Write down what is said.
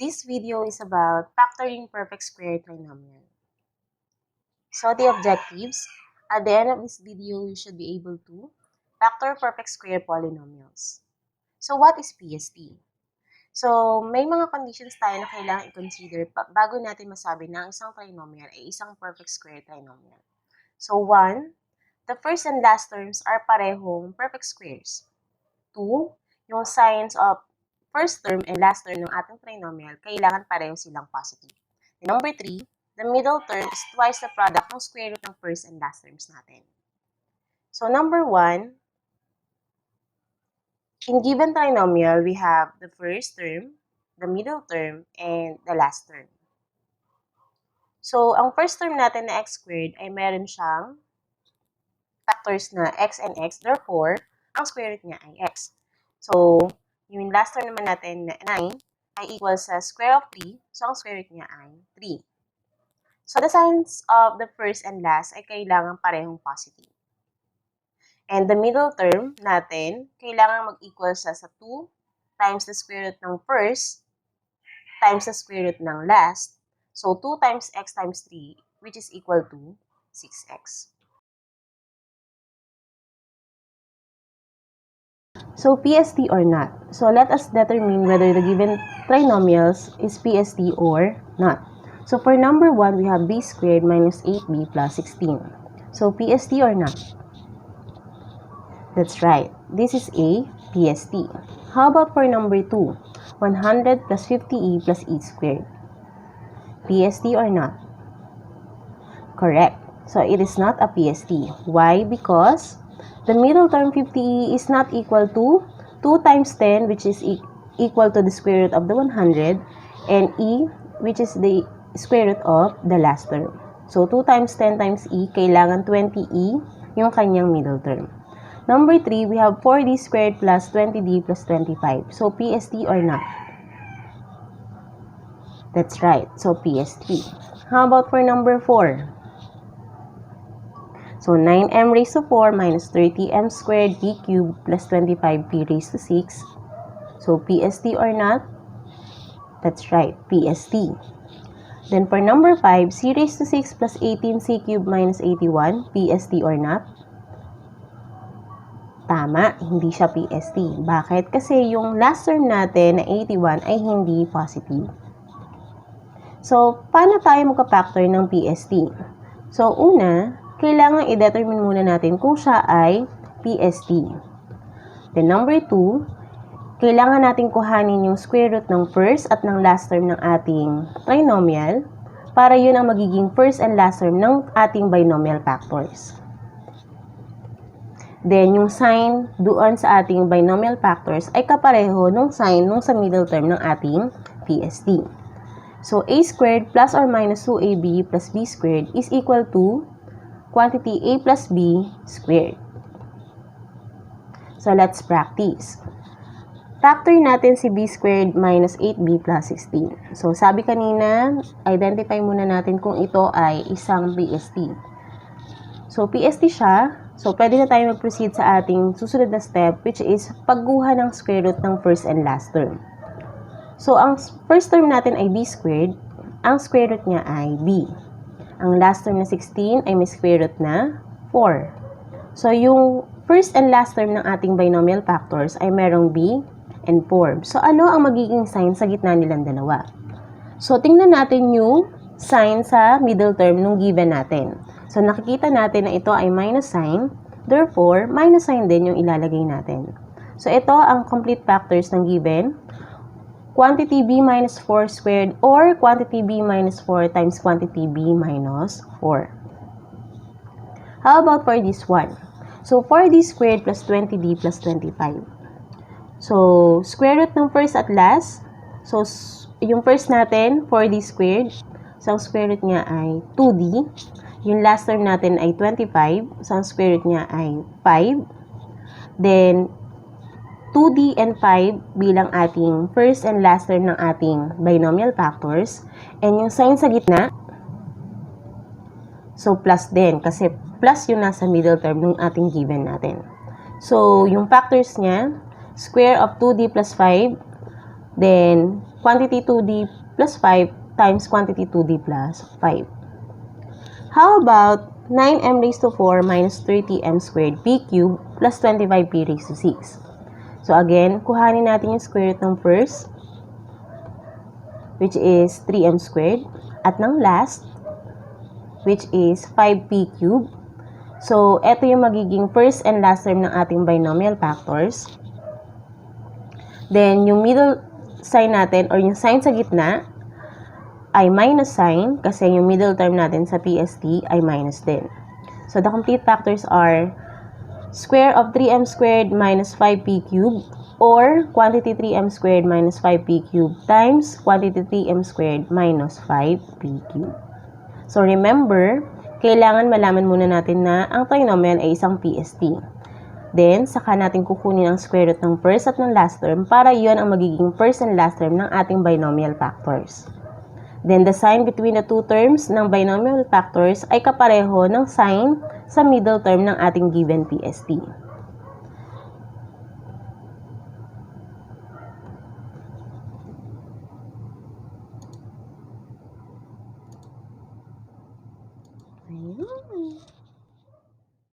This video is about factoring perfect square trinomial. So the objectives, at the end of this video, you should be able to factor perfect square polynomials. So what is PST? So may mga conditions tayo na kailangan i-consider bago natin masabi na ang isang trinomial ay isang perfect square trinomial. So 1, the first and last terms are parehong perfect squares. 2, yung signs of first term and last term ng ating trinomial, kailangan pareho silang positive. And number 3, the middle term is twice the product ng square root ng first and last terms natin. So number 1, in given trinomial, we have the first term, the middle term, and the last term. So ang first term natin na x squared ay meron siyang factors na x and x, therefore, ang square root niya ay x. So, yung last term naman natin na 9 ay equal sa square of 3. So, ang square root niya ay 3. So, the signs of the first and last ay kailangan parehong positive. And the middle term natin, kailangan mag-equal sa 2 times the square root ng first times the square root ng last. So, 2 times x times 3, which is equal to 6x. So, PST or not. So, let us determine whether the given trinomials is PST or not. So, for number 1, we have b squared minus 8b plus 16. So, PST or not? That's right. This is a PST. How about for number 2? 100 plus 50e plus e squared. PST or not? Correct. So, it is not a PST. Why? Because the middle term 50e is not equal to 2 times 10, which is equal to the square root of the 100, and e, which is the square root of the last term. So, 2 times 10 times e, kailangan 20e yung kanyang middle term. Number 3, we have 4d squared plus 20d plus 25. So, PST or not? That's right. So, PST. How about for number 4? So, 9m raised to 4 minus 30m squared d cubed plus 25p raised to 6. So, PST or not? That's right, PST. Then, for number 5, c raised to 6 plus 18c cubed minus 81, PST or not? Tama, hindi siya PST. Bakit? Kasi yung last term natin na 81 ay hindi positive. So, paano tayo magka-factor ng PST? So, una, kailangan i-determine muna natin kung siya ay PST. Then number 2, kailangan natin kuhanin yung square root ng first at ng last term ng ating trinomial para yun ang magiging first and last term ng ating binomial factors. Then yung sign doon sa ating binomial factors ay kapareho nung sign nung sa middle term ng ating PST. So a squared plus or minus 2ab plus b squared is equal to quantity a plus b squared. So, let's practice. Factor natin si b squared minus 8b plus 16. So, sabi kanina, identify muna natin kung ito ay isang PST. So, PST siya. So, pwede na tayo mag-proceed sa ating susunod na step, which is pagguha ng square root ng first and last term. So, ang first term natin ay b squared. Ang square root niya ay b. Ang last term na 16 ay may square root na 4. So, yung first and last term ng ating binomial factors ay merong b and 4. So, ano ang magiging sign sa gitna nilang dalawa? So, tingnan natin yung sign sa middle term nung given natin. So, nakikita natin na ito ay minus sign. Therefore, minus sign din yung ilalagay natin. So, ito ang complete factors ng given. Quantity b minus 4 squared or quantity b minus 4 times quantity b minus 4. How about for this one? So, 4d squared plus 20d plus 25. So, square root ng first at last. So, yung first natin, 4d squared. So, ang square root niya ay 2d. Yung last term natin ay 25. So, ang square root niya ay 5. Then, 2d and 5 bilang ating first and last term ng ating binomial factors. And yung sign sa gitna, so plus din kasi plus yung nasa middle term ng ating given natin. So yung factors niya, square of 2d plus 5, then quantity 2D plus 5 times quantity 2D plus 5. How about 9m raised to 4 minus 30m squared p cubed plus 25p raised to 6? So again, kuhanin natin yung square root ng first, which is 3m squared, at ng last, which is 5p cubed. So, ito yung magiging first and last term ng ating binomial factors. Then, yung middle sign natin, or yung sign sa gitna, ay minus sign, kasi yung middle term natin sa PST ay minus din. So, the complete factors are square of 3m squared minus 5p cubed, or quantity 3m squared minus 5p cubed times quantity 3m squared minus 5p cubed. So, remember, kailangan malaman muna natin na ang trinomial ay isang PST. Then, saka natin kukunin ang square root ng first at ng last term para iyon ang magiging first and last term ng ating binomial factors. Then, the sign between the two terms ng binomial factors ay kapareho ng sign sa middle term ng ating given PST. Ayun.